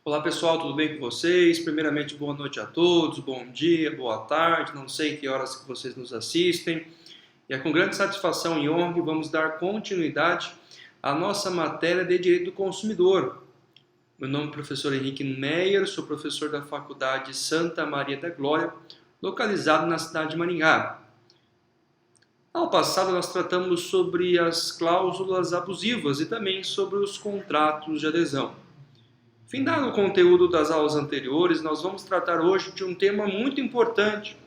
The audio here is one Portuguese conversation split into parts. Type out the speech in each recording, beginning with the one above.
Olá pessoal, tudo bem com vocês? Primeiramente, boa noite a todos, bom dia, boa tarde, não sei que horas que vocês nos assistem. E é com grande satisfação e honra que vamos dar continuidade à nossa matéria de Direito do Consumidor. Meu nome é professor Henrique Meyer, sou professor da Faculdade Santa Maria da Glória, localizado na cidade de Maringá. Ao passado nós tratamos sobre as cláusulas abusivas e também sobre os contratos de adesão. Findado o conteúdo das aulas anteriores, nós vamos tratar hoje de um tema muito importante,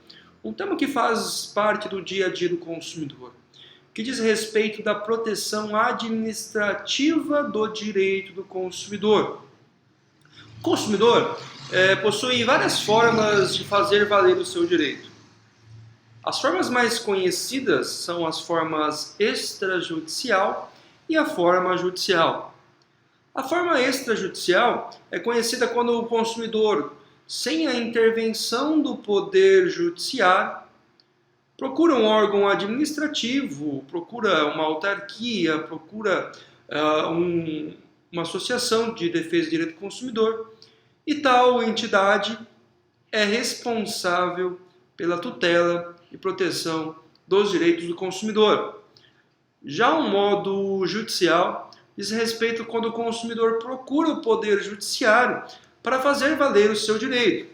um tema que faz parte do dia a dia do consumidor, que diz respeito da proteção administrativa do direito do consumidor. O consumidor possui várias formas de fazer valer o seu direito. As formas mais conhecidas são as formas extrajudicial e a forma judicial. A forma extrajudicial é conhecida quando o consumidor, sem a intervenção do Poder Judiciário, procura um órgão administrativo, procura uma autarquia, procura uma associação de defesa do direito do consumidor, e tal entidade é responsável pela tutela e proteção dos direitos do consumidor. Já o modo judicial diz respeito quando o consumidor procura o Poder Judiciário para fazer valer o seu direito.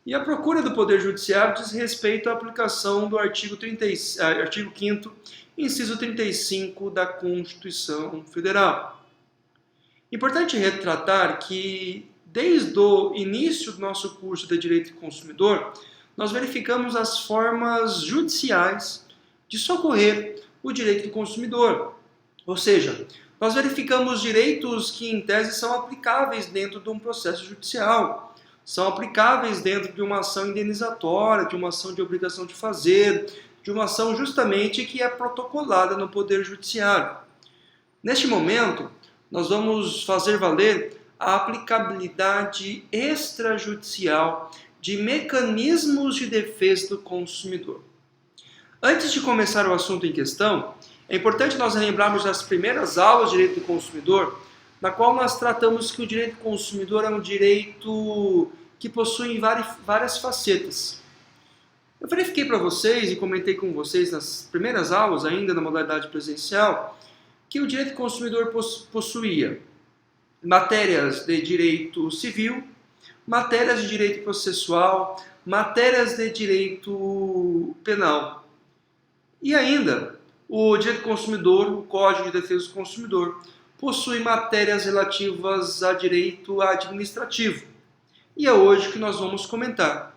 E a procura do Poder Judiciário diz respeito à aplicação do artigo 5º, inciso 35 da Constituição Federal. Importante retratar que, desde o início do nosso curso de Direito do Consumidor, nós verificamos as formas judiciais de socorrer o direito do consumidor. Ou seja, nós verificamos direitos que, em tese, são aplicáveis dentro de um processo judicial, são aplicáveis dentro de uma ação indenizatória, de uma ação de obrigação de fazer, de uma ação justamente que é protocolada no Poder Judiciário. Neste momento, nós vamos fazer valer a aplicabilidade extrajudicial de mecanismos de defesa do consumidor. Antes de começar o assunto em questão, é importante nós lembrarmos das primeiras aulas de Direito do Consumidor, na qual nós tratamos que o direito do consumidor é um direito que possui várias facetas. Eu verifiquei para vocês e comentei com vocês nas primeiras aulas, ainda na modalidade presencial, que o direito do consumidor possuía matérias de direito civil, matérias de direito processual, matérias de direito penal. E ainda, o direito do consumidor, o Código de Defesa do Consumidor, possui matérias relativas a direito administrativo. E é hoje que nós vamos comentar,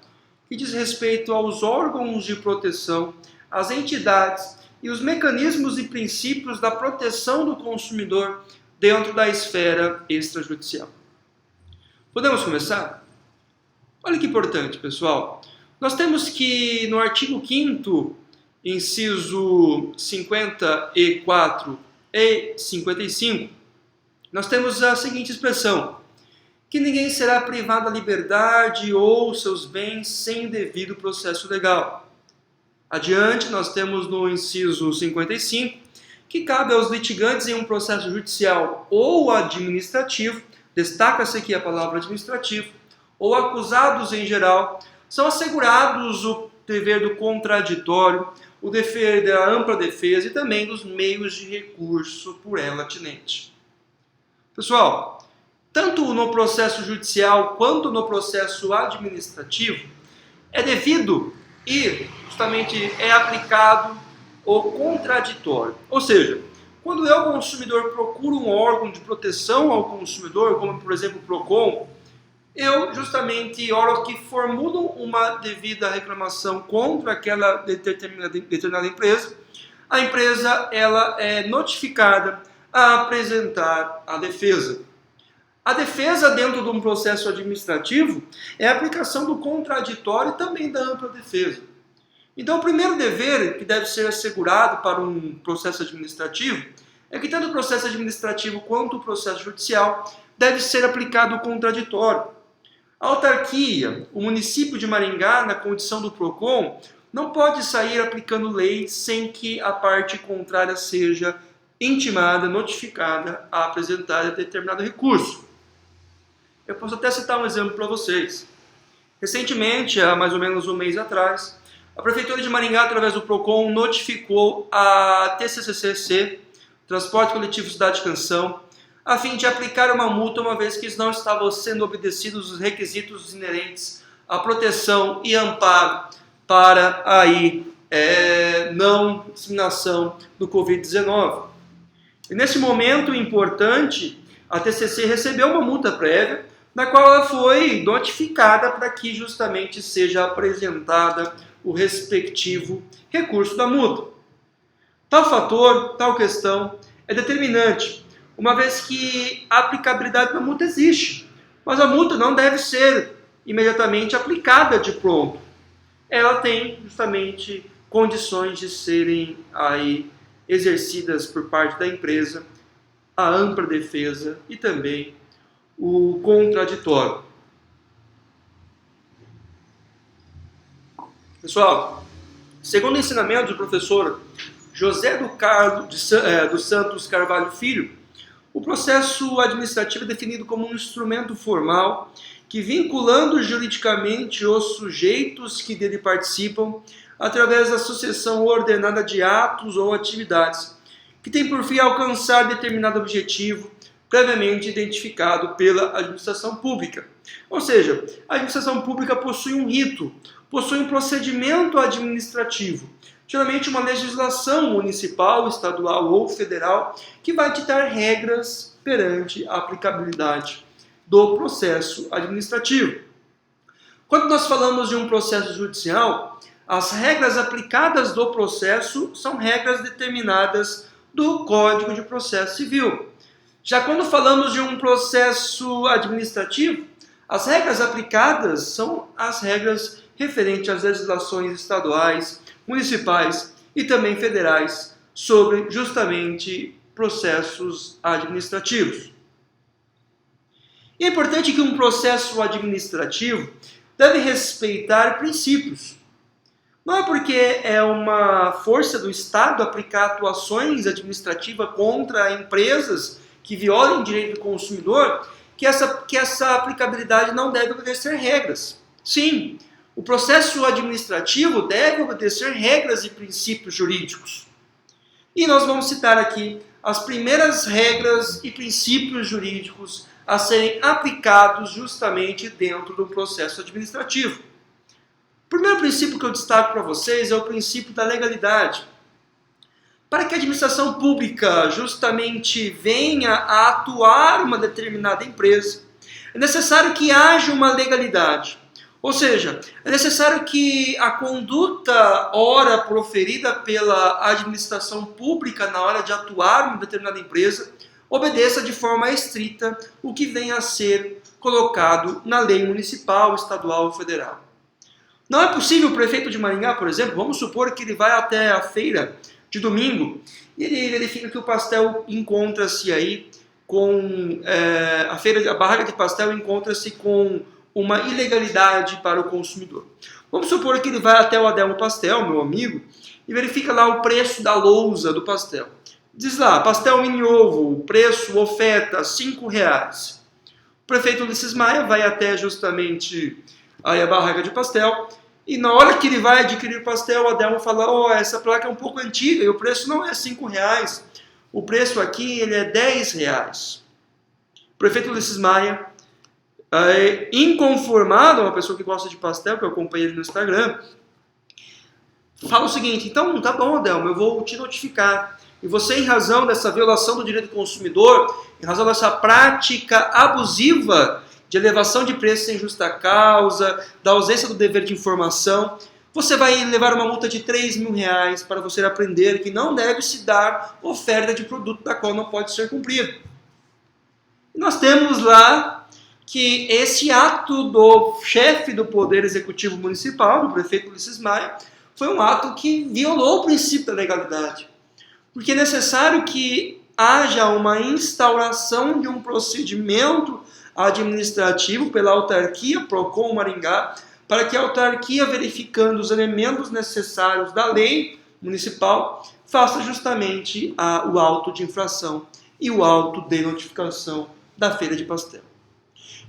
que diz respeito aos órgãos de proteção, às entidades e os mecanismos e princípios da proteção do consumidor dentro da esfera extrajudicial. Podemos começar? Olha que importante, pessoal. Nós temos que, no artigo 5º, inciso 54 e 55, nós temos a seguinte expressão: que ninguém será privado da liberdade ou seus bens sem devido processo legal. Adiante, nós temos no inciso 55, que cabe aos litigantes em um processo judicial ou administrativo, destaca-se aqui a palavra administrativo, ou acusados em geral, são assegurados o dever do contraditório, o dever da ampla defesa e também dos meios de recurso por ela atinente. Pessoal, tanto no processo judicial quanto no processo administrativo, é devido e justamente é aplicado o contraditório. Ou seja, quando eu, consumidor, procuro um órgão de proteção ao consumidor, como por exemplo o PROCON, eu justamente, hora que formulo uma devida reclamação contra aquela determinada empresa, a empresa ela é notificada a apresentar a defesa. A defesa dentro de um processo administrativo é a aplicação do contraditório e também da ampla defesa. Então, o primeiro dever que deve ser assegurado para um processo administrativo é que tanto o processo administrativo quanto o processo judicial deve ser aplicado o contraditório. A autarquia, o município de Maringá, na condição do PROCON, não pode sair aplicando lei sem que a parte contrária seja intimada, notificada a apresentar determinado recurso. Eu posso até citar um exemplo para vocês. Recentemente, há mais ou menos um mês atrás, a Prefeitura de Maringá, através do PROCON, notificou a TCCC, Transporte Coletivo Cidade Canção, a fim de aplicar uma multa, uma vez que não estavam sendo obedecidos os requisitos inerentes à proteção e amparo para não disseminação do Covid-19. E nesse momento importante, a TCC recebeu uma multa prévia, na qual ela foi notificada para que justamente seja apresentada o respectivo recurso da multa. Tal fator, tal questão é determinante, uma vez que a aplicabilidade da multa existe, mas a multa não deve ser imediatamente aplicada de pronto. Ela tem justamente condições de serem exercidas por parte da empresa a ampla defesa e também o contraditório. Pessoal, segundo o ensinamento do professor José dos Santos Carvalho Filho, o processo administrativo é definido como um instrumento formal que, vinculando juridicamente os sujeitos que dele participam, através da sucessão ordenada de atos ou atividades, que tem por fim alcançar determinado objetivo previamente identificado pela administração pública. Ou seja, a administração pública possui um rito, possui um procedimento administrativo, geralmente uma legislação municipal, estadual ou federal, que vai ditar regras perante a aplicabilidade do processo administrativo. Quando nós falamos de um processo judicial, as regras aplicadas do processo são regras determinadas do Código de Processo Civil. Já quando falamos de um processo administrativo, as regras aplicadas são as regras referentes às legislações estaduais, municipais e também federais sobre justamente processos administrativos. E é importante que um processo administrativo deve respeitar princípios. Não é porque é uma força do Estado aplicar atuações administrativas contra empresas que violem o direito do consumidor que essa aplicabilidade não deve obedecer regras. Sim, o processo administrativo deve obedecer regras e princípios jurídicos. E nós vamos citar aqui as primeiras regras e princípios jurídicos a serem aplicados justamente dentro do processo administrativo. O primeiro princípio que eu destaco para vocês é o princípio da legalidade. Para que a administração pública justamente venha a atuar uma determinada empresa, é necessário que haja uma legalidade. Ou seja, é necessário que a conduta ora proferida pela administração pública na hora de atuar uma determinada empresa obedeça de forma estrita o que venha a ser colocado na lei municipal, estadual ou federal. Não é possível o prefeito de Maringá, por exemplo, vamos supor que ele vai até a feira de domingo e ele verifica que o pastel encontra-se aí com a barraca de pastel encontra-se com uma ilegalidade para o consumidor. Vamos supor que ele vai até o Adelmo Pastel, meu amigo, e verifica lá o preço da lousa do pastel. Diz lá, pastel mini ovo, preço, oferta, R$5. O prefeito Ulisses Maia vai até justamente aí a barraca de pastel e na hora que ele vai adquirir o pastel, o Adelmo fala, essa placa é um pouco antiga e o preço não é R$5. O preço aqui ele é R$10. O prefeito Ulisses Maia, inconformado, uma pessoa que gosta de pastel, que eu acompanhei ele no Instagram, fala o seguinte, então tá bom, Adelmo, eu vou te notificar. E você, em razão dessa violação do direito do consumidor, em razão dessa prática abusiva de elevação de preço sem justa causa, da ausência do dever de informação, você vai levar uma multa de R$3.000 para você aprender que não deve se dar oferta de produto da qual não pode ser cumprido. E nós temos lá que esse ato do chefe do Poder Executivo Municipal, do prefeito Ulisses Maia, foi um ato que violou o princípio da legalidade. Porque é necessário que haja uma instauração de um procedimento administrativo pela autarquia PROCON Maringá, para que a autarquia, verificando os elementos necessários da lei municipal, faça justamente o auto de infração e o auto de notificação da feira de pastel.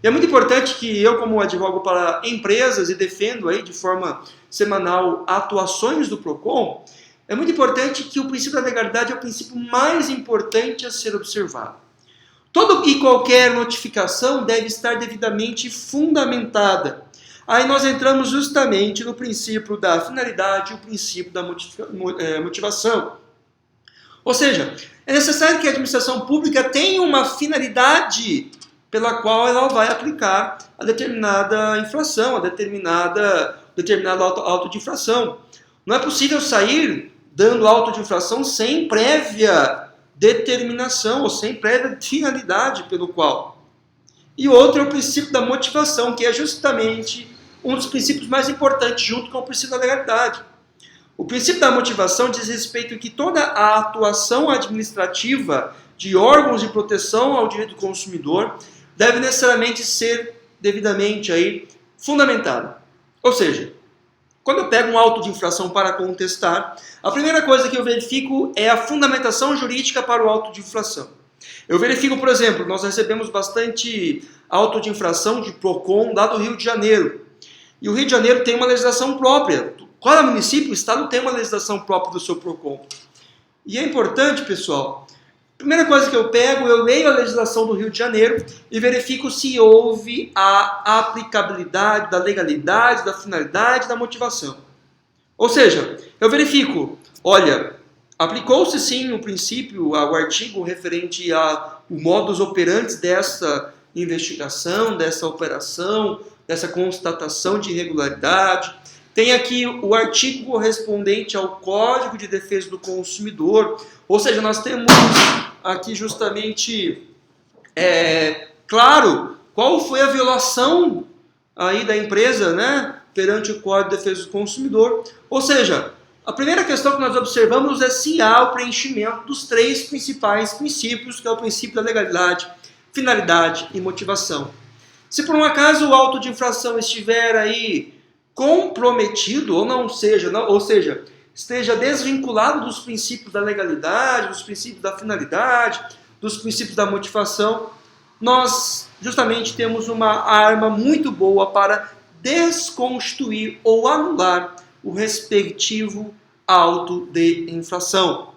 E é muito importante que eu, como advogo para empresas e defendo aí de forma semanal atuações do PROCON, é muito importante que o princípio da legalidade é o princípio mais importante a ser observado. Toda e qualquer notificação deve estar devidamente fundamentada. Aí nós entramos justamente no princípio da finalidade e o princípio da motivação. Ou seja, é necessário que a administração pública tenha uma finalidade pela qual ela vai aplicar a determinada infração, a determinado auto de infração. Não é possível sair dando auto de infração sem prévia determinação ou sem prévia finalidade pelo qual. E outro é o princípio da motivação, que é justamente um dos princípios mais importantes junto com o princípio da legalidade. O princípio da motivação diz respeito a que toda a atuação administrativa de órgãos de proteção ao direito do consumidor deve necessariamente ser devidamente aí fundamentada. Ou seja, quando eu pego um auto de infração para contestar, a primeira coisa que eu verifico é a fundamentação jurídica para o auto de infração. Eu verifico, por exemplo, nós recebemos bastante auto de infração de PROCON lá do Rio de Janeiro. E o Rio de Janeiro tem uma legislação própria. Cada município, o estado tem uma legislação própria do seu PROCON. E é importante, pessoal, a primeira coisa que eu pego, eu leio a legislação do Rio de Janeiro e verifico se houve a aplicabilidade da legalidade, da finalidade, da motivação. Ou seja, eu verifico, olha, aplicou-se sim o princípio, o artigo referente ao modus operandi dessa investigação, dessa operação, dessa constatação de irregularidade. Tem aqui o artigo correspondente ao Código de Defesa do Consumidor, ou seja, nós temos aqui justamente, claro, qual foi a violação aí da empresa, né, perante o Código de Defesa do Consumidor. Ou seja, a primeira questão que nós observamos é se há o preenchimento dos três principais princípios, que é o princípio da legalidade, finalidade e motivação. Se por um acaso o auto de infração estiver aí comprometido ou seja, esteja desvinculado dos princípios da legalidade, dos princípios da finalidade, dos princípios da motivação, nós justamente temos uma arma muito boa para desconstituir ou anular o respectivo auto de infração.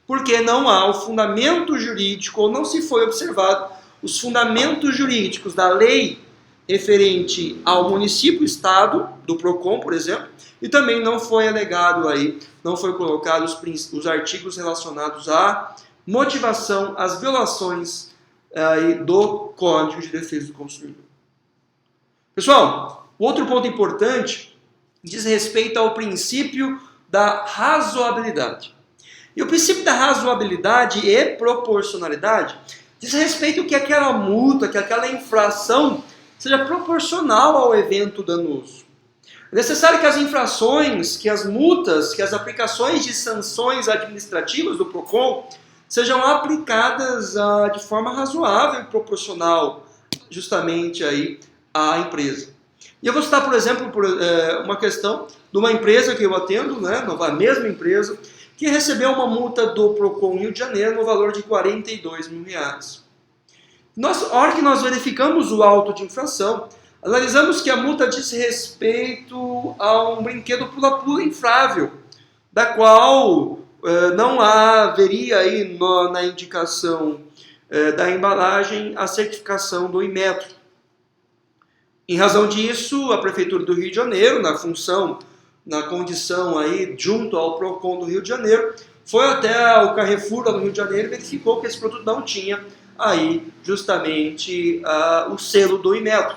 Porque não há o fundamento jurídico, ou não se foi observado os fundamentos jurídicos da lei referente ao município, estado, do PROCON, por exemplo, e também não foi alegado aí, não foi colocado os artigos relacionados à motivação, às violações aí do Código de Defesa do Consumidor. Pessoal, outro ponto importante diz respeito ao princípio da razoabilidade. E o princípio da razoabilidade e proporcionalidade diz respeito que aquela multa, que aquela infração seja proporcional ao evento danoso. É necessário que as infrações, que as multas, que as aplicações de sanções administrativas do PROCON sejam aplicadas de forma razoável e proporcional justamente aí à empresa. E eu vou citar, por exemplo, uma questão de uma empresa que eu atendo, né, a mesma empresa, que recebeu uma multa do PROCON Rio de Janeiro no valor de R$42 mil. A hora que nós verificamos o auto de infração, analisamos que a multa diz respeito a um brinquedo pula-pula inflável, da qual não haveria aí na indicação da embalagem a certificação do Inmetro. Em razão disso, a Prefeitura do Rio de Janeiro, na condição aí junto ao PROCON do Rio de Janeiro, foi até o Carrefour lá no Rio de Janeiro e verificou que esse produto não tinha aí justamente o selo do Inmetro.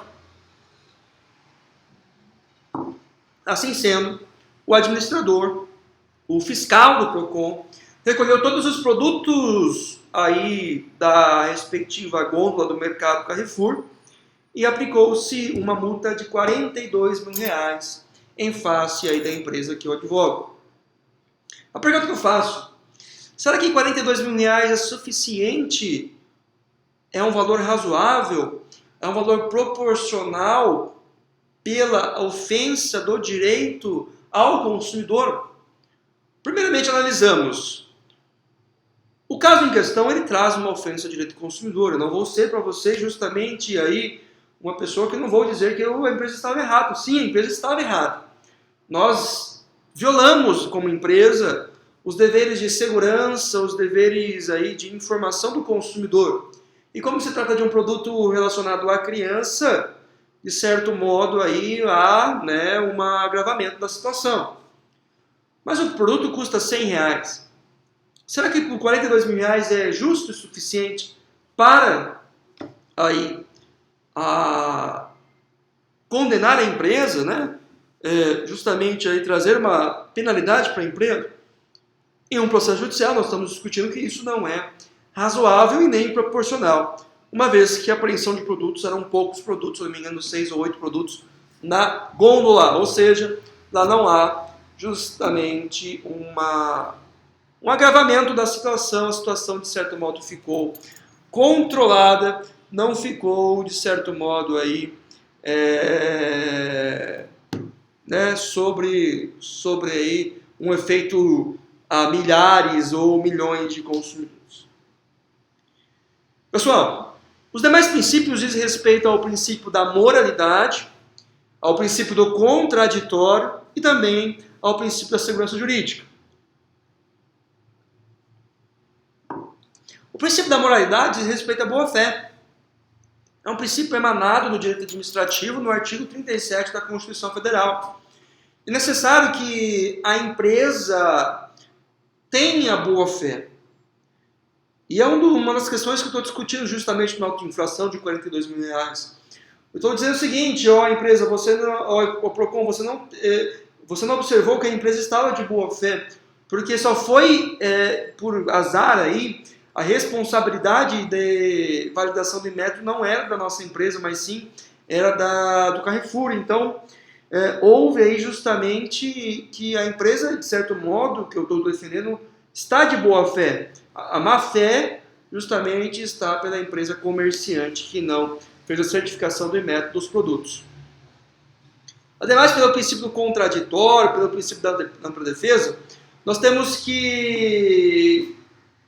Assim sendo, o administrador, o fiscal do PROCON, recolheu todos os produtos aí da respectiva gôndola do mercado Carrefour e aplicou-se uma multa de R$42 mil em face aí da empresa que eu advogo. A pergunta que eu faço, será que R$42 mil é suficiente? É um valor razoável? É um valor proporcional pela ofensa do direito ao consumidor? Primeiramente, analisamos. O caso em questão, ele traz uma ofensa ao direito do consumidor. Eu não vou ser para você justamente aí uma pessoa que não vou dizer que a empresa estava errada. Sim, a empresa estava errada. Nós violamos como empresa os deveres de segurança, os deveres aí de informação do consumidor. E como se trata de um produto relacionado à criança, de certo modo aí há, né, um agravamento da situação. Mas o produto custa R$100. Será que por R$42.000 é justo o suficiente para aí condenar a empresa, né? Justamente aí trazer uma penalidade para a empresa? Em um processo judicial nós estamos discutindo que isso não é razoável e nem proporcional, uma vez que a apreensão de produtos eram poucos produtos, se não me engano 6 ou 8 produtos na gôndola, ou seja, lá não há justamente um agravamento da situação, a situação de certo modo ficou controlada, não ficou de certo modo aí né, sobre aí um efeito a milhares ou milhões de consumidores. Pessoal, os demais princípios dizem respeito ao princípio da moralidade, ao princípio do contraditório e também ao princípio da segurança jurídica. O princípio da moralidade diz respeito à boa-fé. É um princípio emanado no direito administrativo no artigo 37 da Constituição Federal. É necessário que a empresa tenha boa-fé. E é uma das questões que eu estou discutindo justamente na autoinflação de R$42.000. Eu estou dizendo o seguinte, empresa, o Procon, você não observou que a empresa estava de boa-fé, porque só foi por azar aí, a responsabilidade de validação de método não era da nossa empresa, mas sim era do Carrefour. Então, houve aí justamente que a empresa, de certo modo, que eu estou defendendo, está de boa fé. A má fé justamente está pela empresa comerciante que não fez a certificação do método dos produtos. Ademais, pelo princípio do contraditório, pelo princípio da ampla defesa, nós temos que,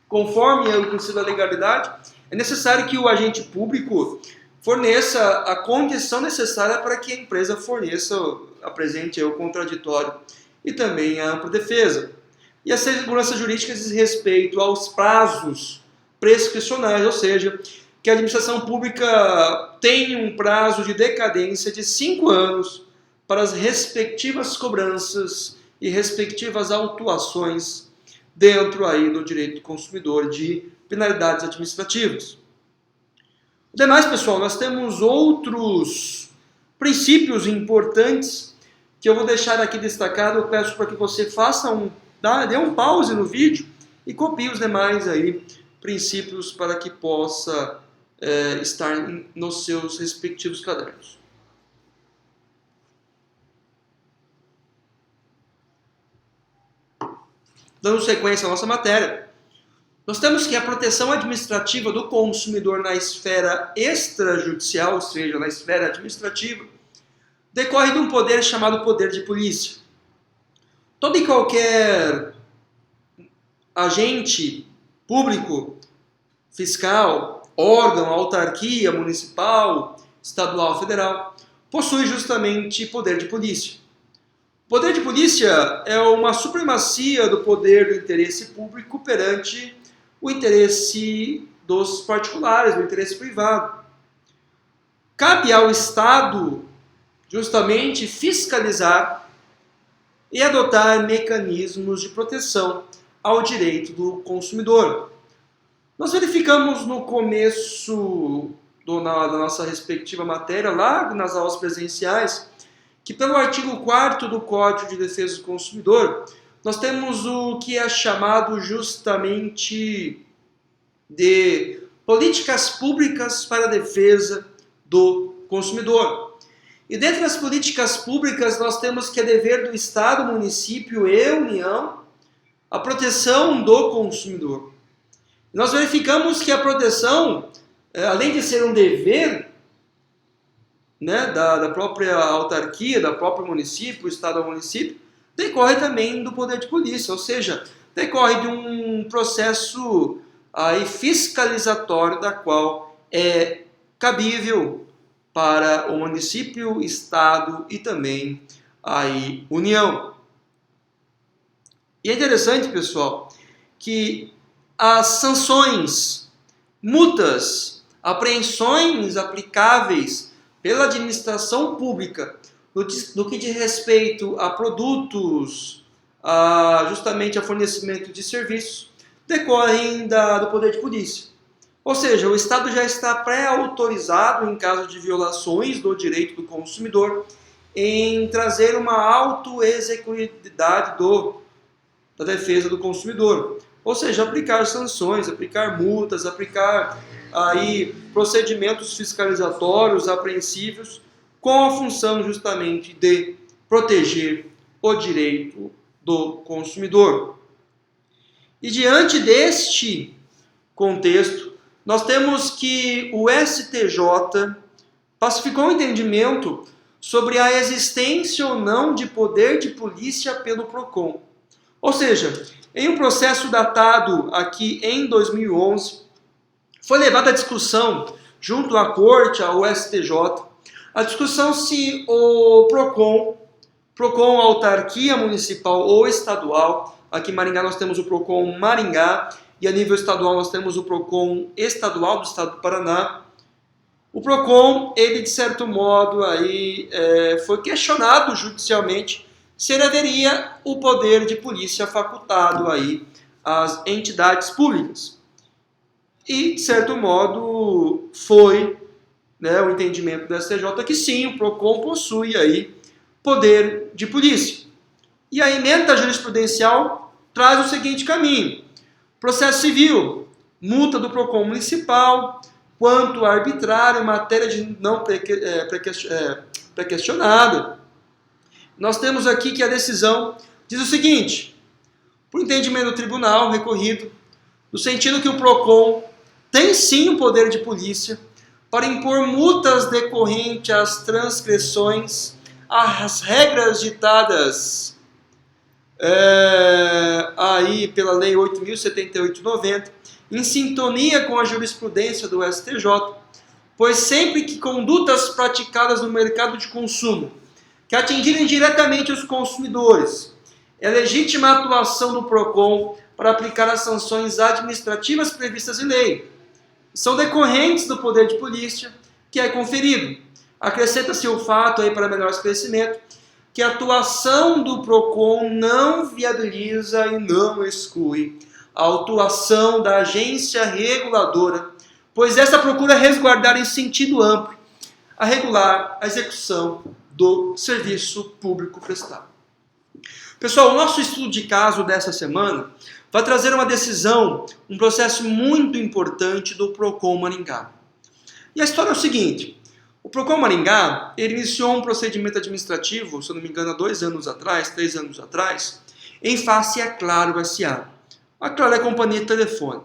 conforme o princípio da legalidade, é necessário que o agente público forneça a condição necessária para que a empresa apresente o contraditório e também a ampla defesa. E a segurança jurídica diz respeito aos prazos prescricionais, ou seja, que a administração pública tem um prazo de decadência de 5 anos para as respectivas cobranças e respectivas autuações dentro aí do direito do consumidor de penalidades administrativas. Demais, pessoal, nós temos outros princípios importantes que eu vou deixar aqui destacado. Eu peço para que você dê um pause no vídeo e copie os demais aí princípios para que possa estar nos seus respectivos cadernos. Dando sequência à nossa matéria, nós temos que a proteção administrativa do consumidor na esfera extrajudicial, ou seja, na esfera administrativa, decorre de um poder chamado poder de polícia. Todo e qualquer agente público, fiscal, órgão, autarquia municipal, estadual, federal, possui justamente poder de polícia. O poder de polícia é uma supremacia do poder do interesse público perante o interesse dos particulares, o interesse privado. Cabe ao Estado justamente fiscalizar e adotar mecanismos de proteção ao direito do consumidor. Nós verificamos no começo da nossa respectiva matéria, lá nas aulas presenciais, que pelo artigo 4º do Código de Defesa do Consumidor, nós temos o que é chamado justamente de políticas públicas para a defesa do consumidor. E dentro das políticas públicas nós temos que é dever do Estado, município e União a proteção do consumidor. Nós verificamos que a proteção, além de ser um dever, né, da própria autarquia, da própria município, Estado ao município, decorre também do poder de polícia, ou seja, decorre de um processo fiscalizatório da qual é cabível para o município, estado e também aí União. E é interessante, pessoal, que as sanções, multas, apreensões aplicáveis pela administração pública no que diz respeito a produtos, justamente a fornecimento de serviços, decorrem do poder de polícia. Ou seja, o Estado já está pré-autorizado, em caso de violações do direito do consumidor, em trazer uma auto-execuibilidade da defesa do consumidor. Ou seja, aplicar sanções, aplicar multas, aplicar aí procedimentos fiscalizatórios, apreensivos, com a função justamente de proteger o direito do consumidor. E diante deste contexto, nós temos que o STJ pacificou o entendimento sobre a existência ou não de poder de polícia pelo PROCON. Ou seja, em um processo datado aqui em 2011, foi levada a discussão junto à Corte, ao STJ, a discussão se o PROCON autarquia municipal ou estadual, aqui em Maringá nós temos o PROCON Maringá, e a nível estadual nós temos o PROCON estadual do estado do Paraná. O PROCON, ele de certo modo aí, foi questionado judicialmente se ele haveria o poder de polícia facultado aí às entidades públicas. E, de certo modo, foi o entendimento do STJ que sim, o PROCON possui aí poder de polícia. E a emenda jurisprudencial traz o seguinte caminho: processo civil, multa do PROCON municipal, quanto arbitrário, matéria de não pré-questionada. Nós temos aqui que a decisão diz o seguinte: por entendimento do tribunal recorrido, no sentido que o PROCON tem sim o poder de polícia para impor multas decorrentes às transgressões, às regras ditadas aí pela Lei 8.078/90, em sintonia com a jurisprudência do STJ, pois sempre que condutas praticadas no mercado de consumo que atingirem diretamente os consumidores, é legítima a atuação do PROCON para aplicar as sanções administrativas previstas em lei. São decorrentes do poder de polícia que é conferido. Acrescenta-se o fato, aí para menor esclarecimento, que a atuação do PROCON não viabiliza e não exclui a atuação da agência reguladora, pois esta procura resguardar em sentido amplo a regular a execução do serviço público prestado. Pessoal, o nosso estudo de caso dessa semana vai trazer uma decisão, um processo muito importante do PROCON Maringá. E a história é o seguinte: o PROCON Maringá, ele iniciou um procedimento administrativo, se eu não me engano, há 3 anos atrás, em face à Claro S.A. A Claro é a companhia de telefone.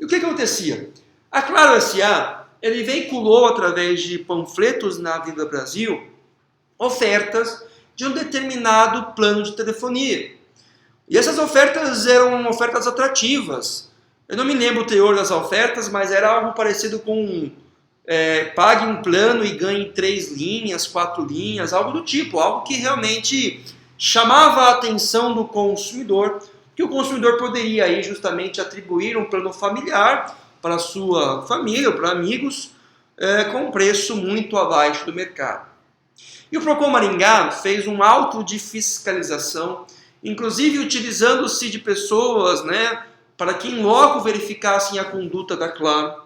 E o que acontecia? A Claro S.A., ele veiculou através de panfletos na Avenida Brasil ofertas de um determinado plano de telefonia. E essas ofertas eram ofertas atrativas. Eu não me lembro o teor das ofertas, mas era algo parecido com pague um plano e ganhe 3 linhas, 4 linhas, algo do tipo, algo que realmente chamava a atenção do consumidor, que o consumidor poderia aí justamente atribuir um plano familiar para sua família, para amigos, com preço muito abaixo do mercado. E o PROCON Maringá fez um auto de fiscalização, inclusive utilizando-se de pessoas, para que em loco verificassem a conduta da Claro.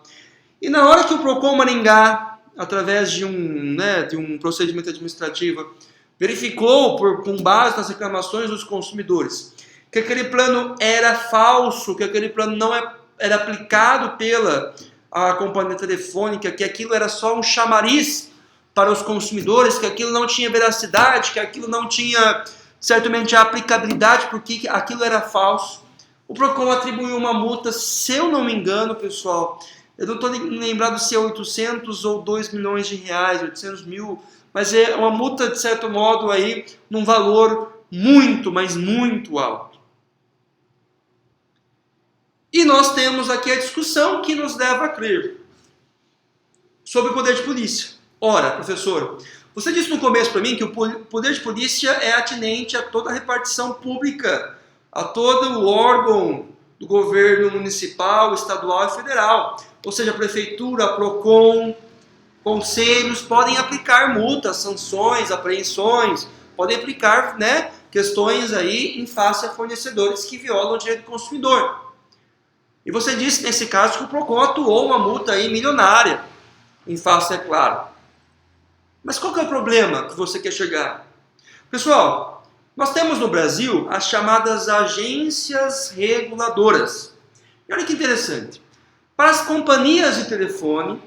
E na hora que o PROCON Maringá, através de um procedimento administrativo, verificou, com base nas reclamações dos consumidores, que aquele plano era falso, que aquele plano não era aplicado pela companhia telefônica, que aquilo era só um chamariz para os consumidores, que aquilo não tinha veracidade, que aquilo não tinha certamente a aplicabilidade, porque aquilo era falso. O PROCON atribuiu uma multa, se eu não me engano, pessoal, eu não estou lembrado se é 800 ou 2 milhões de reais, 800 mil, mas é uma multa, de certo modo, aí, num valor muito, mas muito alto. E nós temos aqui a discussão que nos leva a crer sobre o poder de polícia. Ora, professor, você disse no começo para mim que o poder de polícia é atinente a toda a repartição pública, a todo o órgão do governo municipal, estadual e federal. Ou seja, a prefeitura, a PROCON, conselhos podem aplicar multas, sanções, apreensões, podem aplicar, né, questões aí em face a fornecedores que violam o direito do consumidor. E você disse nesse caso que o PROCON atuou uma multa aí milionária, em face, é claro. Mas qual que é o problema que você quer chegar? Pessoal, nós temos no Brasil as chamadas agências reguladoras. E olha que interessante. Para as companhias de telefone,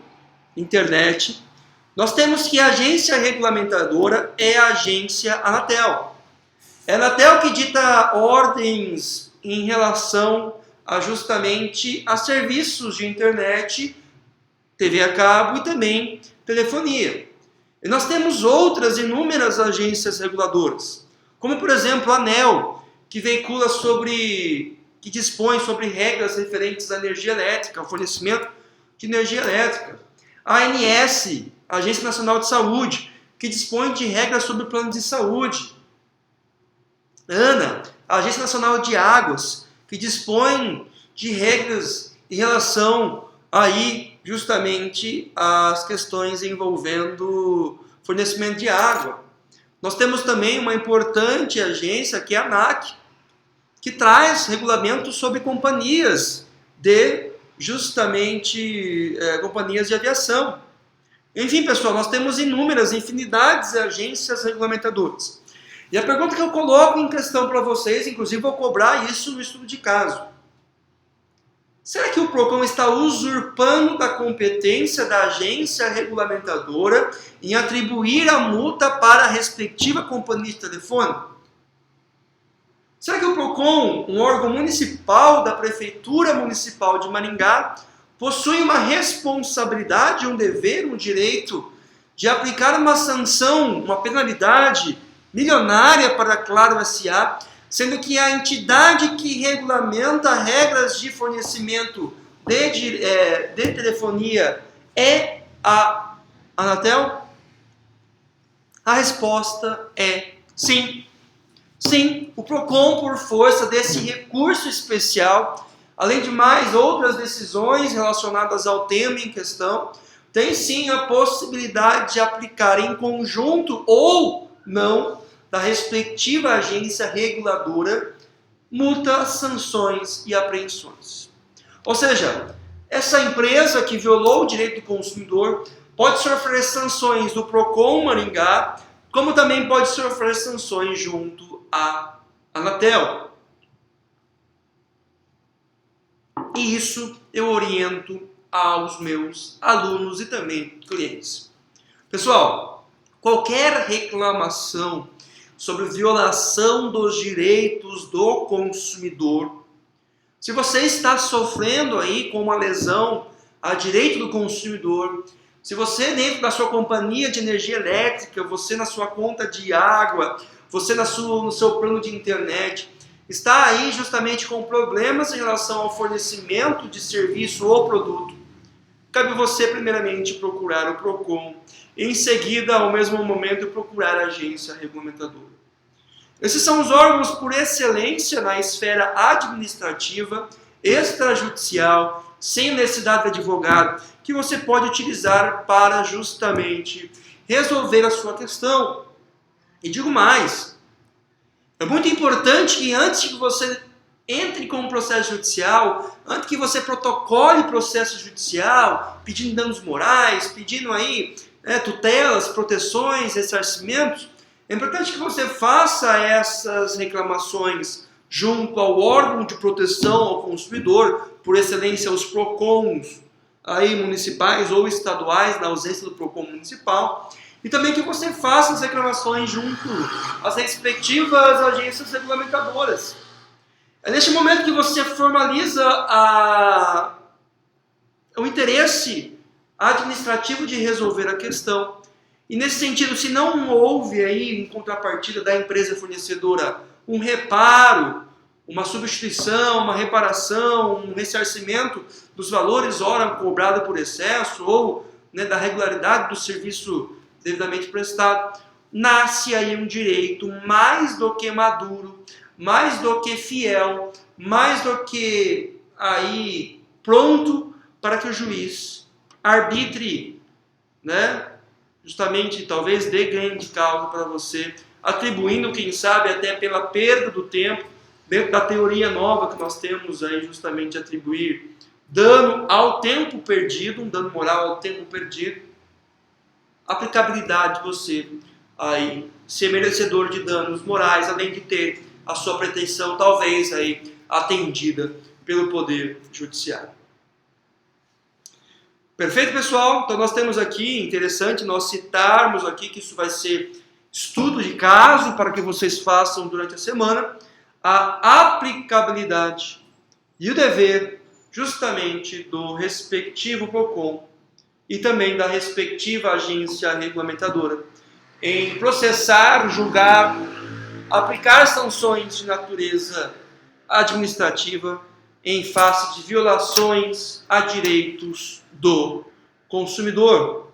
internet, nós temos que a agência regulamentadora é a agência Anatel. É a Anatel que dita ordens em relação a justamente a serviços de internet, TV a cabo e também telefonia. E nós temos outras inúmeras agências reguladoras, como por exemplo a ANEEL, que dispõe sobre regras referentes à energia elétrica, ao fornecimento de energia elétrica. A ANS, a Agência Nacional de Saúde, que dispõe de regras sobre planos de saúde. ANA, a Agência Nacional de Águas, que dispõe de regras em relação aí justamente às questões envolvendo fornecimento de água. Nós temos também uma importante agência que é a ANAC, que traz regulamentos sobre companhias companhias de aviação. Enfim, pessoal, nós temos infinidades de agências regulamentadoras. E a pergunta que eu coloco em questão para vocês, inclusive vou cobrar isso no estudo de caso. Será que o PROCON está usurpando da competência da agência regulamentadora em atribuir a multa para a respectiva companhia de telefone? Será que o PROCON, um órgão municipal da Prefeitura Municipal de Maringá, possui uma responsabilidade, um dever, um direito de aplicar uma sanção, uma penalidade milionária para a Claro S.A., sendo que a entidade que regulamenta regras de fornecimento de telefonia é a Anatel? A resposta é sim. Sim, o PROCON, por força desse recurso especial, além de mais outras decisões relacionadas ao tema em questão, tem sim a possibilidade de aplicar em conjunto ou não da respectiva agência reguladora multas, sanções e apreensões. Ou seja, essa empresa que violou o direito do consumidor pode sofrer sanções do PROCON Maringá, como também pode sofrer sanções junto à Anatel. E isso eu oriento aos meus alunos e também clientes. Pessoal, qualquer reclamação sobre violação dos direitos do consumidor, se você está sofrendo aí com uma lesão a direito do consumidor, se você dentro da sua companhia de energia elétrica, você na sua conta de água, você no seu plano de internet, está aí justamente com problemas em relação ao fornecimento de serviço ou produto, cabe você primeiramente procurar o PROCON e em seguida, ao mesmo momento, procurar a agência regulamentadora. Esses são os órgãos por excelência na esfera administrativa, extrajudicial, sem necessidade de advogado, que você pode utilizar para justamente resolver a sua questão. E digo mais, é muito importante que antes que você entre com um processo judicial, antes que você protocole processo judicial, pedindo danos morais, pedindo aí tutelas, proteções, ressarcimentos, é importante que você faça essas reclamações junto ao órgão de proteção ao consumidor, por excelência os PROCONs aí municipais ou estaduais, na ausência do PROCON municipal, e também que você faça as reclamações junto às respectivas agências regulamentadoras. É neste momento que você formaliza o interesse administrativo de resolver a questão. E nesse sentido, se não houve aí em contrapartida da empresa fornecedora um reparo, uma substituição, uma reparação, um ressarcimento dos valores ora cobrado por excesso ou né, da regularidade do serviço devidamente prestado, nasce aí um direito mais do que maduro, mais do que fiel, mais do que aí pronto para que o juiz arbitre, né, justamente talvez dê ganho de causa para você, atribuindo, quem sabe, até pela perda do tempo, dentro da teoria nova que nós temos aí, justamente atribuir dano ao tempo perdido, um dano moral ao tempo perdido, aplicabilidade de você aí ser merecedor de danos morais, além de ter a sua pretensão talvez aí atendida pelo Poder Judiciário. Perfeito, pessoal? Então nós temos aqui, interessante nós citarmos aqui que isso vai ser estudo de caso para que vocês façam durante a semana, a aplicabilidade e o dever justamente do respectivo PROCON e também da respectiva agência regulamentadora em processar, julgar, aplicar sanções de natureza administrativa em face de violações a direitos do consumidor.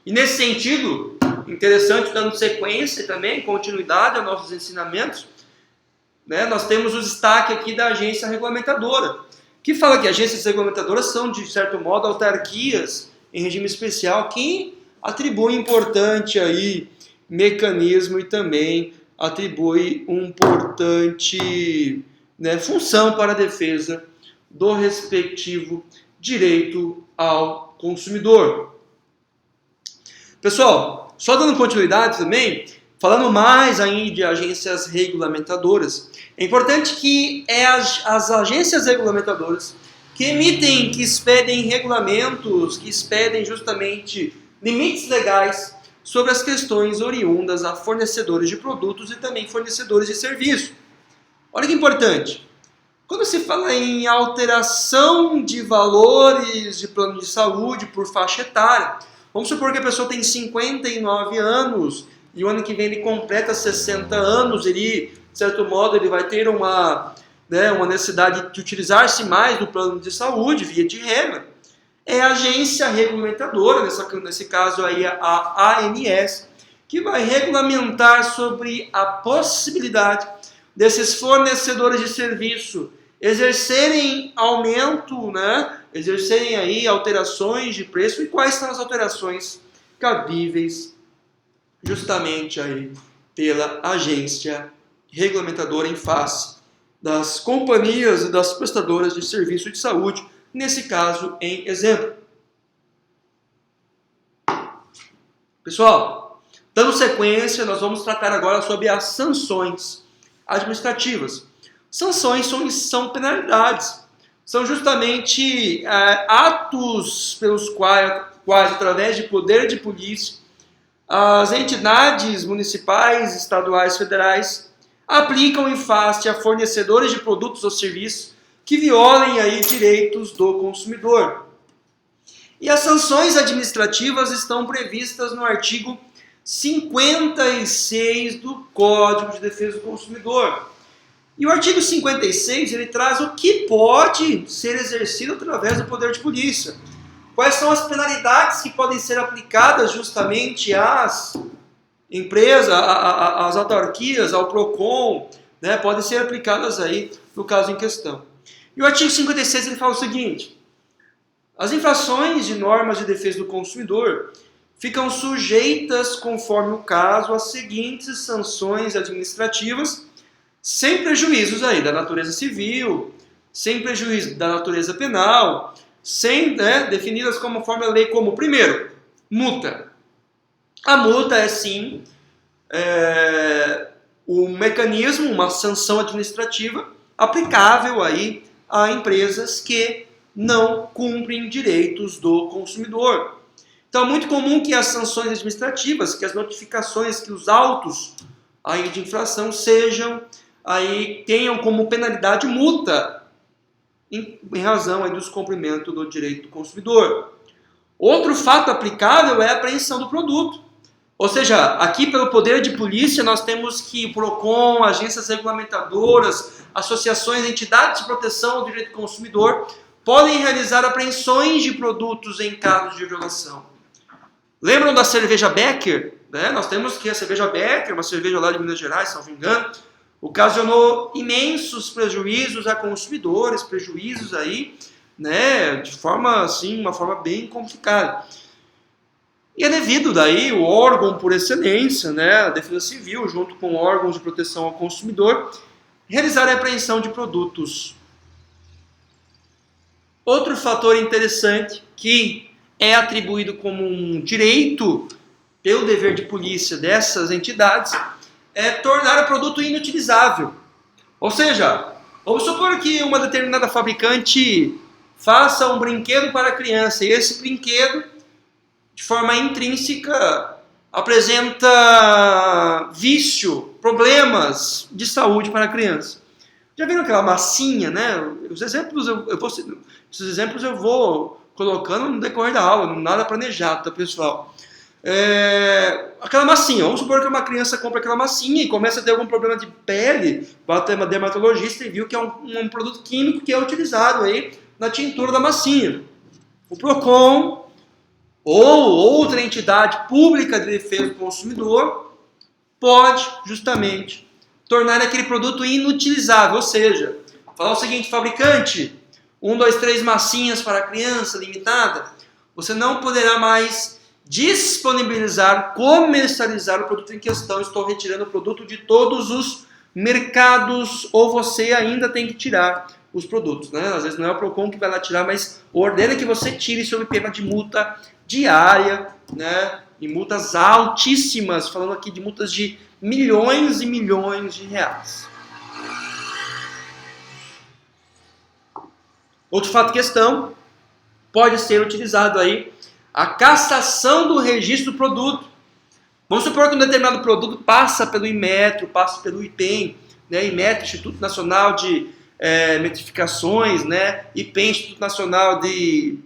E nesse sentido, interessante, dando sequência e também continuidade aos nossos ensinamentos, né, nós temos o destaque aqui da agência regulamentadora, que fala que agências regulamentadoras são, de certo modo, autarquias em regime especial que atribui importante aí mecanismo e também atribui um importante, né, função para a defesa do respectivo direito ao consumidor. Pessoal, só dando continuidade também, falando mais ainda de agências regulamentadoras, é importante que as agências regulamentadoras que emitem, que expedem regulamentos, que expedem justamente limites legais sobre as questões oriundas a fornecedores de produtos e também fornecedores de serviço. Olha que importante. Quando se fala em alteração de valores de plano de saúde por faixa etária, vamos supor que a pessoa tem 59 anos e o ano que vem ele completa 60 anos, ele, de certo modo, ele vai ter uma necessidade de utilizar-se mais do plano de saúde, via de regra. É a agência regulamentadora, nesse caso aí a ANS, que vai regulamentar sobre a possibilidade desses fornecedores de serviço exercerem aumento, né? Exercerem aí alterações de preço e quais são as alterações cabíveis justamente aí pela agência regulamentadora em face das companhias e das prestadoras de serviço de saúde, nesse caso em exemplo. Pessoal, dando sequência, nós vamos tratar agora sobre as sanções administrativas. Sanções são penalidades, são justamente atos pelos quais, através de poder de polícia, as entidades municipais, estaduais, federais, aplicam em face a fornecedores de produtos ou serviços que violem aí direitos do consumidor. E as sanções administrativas estão previstas no artigo 56 do Código de Defesa do Consumidor. E o artigo 56, ele traz o que pode ser exercido através do poder de polícia. Quais são as penalidades que podem ser aplicadas justamente às empresas, às autarquias, ao PROCON, né, podem ser aplicadas aí no caso em questão. E o artigo 56 ele fala o seguinte: as infrações de normas de defesa do consumidor ficam sujeitas, conforme o caso, às seguintes sanções administrativas, sem prejuízos aí da natureza civil, sem prejuízo da natureza penal, definidas conforme a lei como, primeiro, multa. A multa é sim um mecanismo, uma sanção administrativa aplicável aí a empresas que não cumprem direitos do consumidor. Então é muito comum que as sanções administrativas, que as notificações, que os autos aí de infração tenham como penalidade multa em razão aí do descumprimento do direito do consumidor. Outro fato aplicável é a apreensão do produto. Ou seja, aqui pelo poder de polícia nós temos que o PROCON, agências regulamentadoras, associações, entidades de proteção ao direito do consumidor podem realizar apreensões de produtos em casos de violação. Lembram da cerveja Becker? Né? Nós temos que a cerveja Becker, uma cerveja lá de Minas Gerais, se não me engano, ocasionou imensos prejuízos a consumidores, prejuízos aí, né, de forma assim, uma forma bem complicada. E é devido daí o órgão por excelência, né, a Defesa Civil, junto com órgãos de proteção ao consumidor, realizar a apreensão de produtos. Outro fator interessante que é atribuído como um direito pelo dever de polícia dessas entidades é tornar o produto inutilizável. Ou seja, vamos supor que uma determinada fabricante faça um brinquedo para a criança e esse brinquedo, de forma intrínseca, apresenta vício, problemas de saúde para a criança. Já viram aquela massinha, né? Esses exemplos eu vou colocando no decorrer da aula, nada planejado, tá, pessoal? Aquela massinha, vamos supor que uma criança compra aquela massinha e começa a ter algum problema de pele, vai até uma dermatologista e viu que é um produto químico que é utilizado aí na tintura da massinha. O PROCON ou outra entidade pública de defesa do consumidor pode justamente tornar aquele produto inutilizável, ou seja, falar o seguinte: fabricante, 1, 2, 3 massinhas para criança limitada, você não poderá mais disponibilizar, comercializar o produto em questão. Estou retirando o produto de todos os mercados, ou você ainda tem que tirar os produtos, né? Às vezes não é o PROCON que vai lá tirar, mas ordena que você tire sob pena de multa diária, né? E multas altíssimas, falando aqui de multas de milhões e milhões de reais. Outro fato questão, pode ser utilizado aí a cassação do registro do produto. Vamos supor que um determinado produto passa pelo Inmetro, passa pelo IPEM, né? Inmetro, Instituto Nacional de Metrificações, né? IPEM, Instituto Nacional de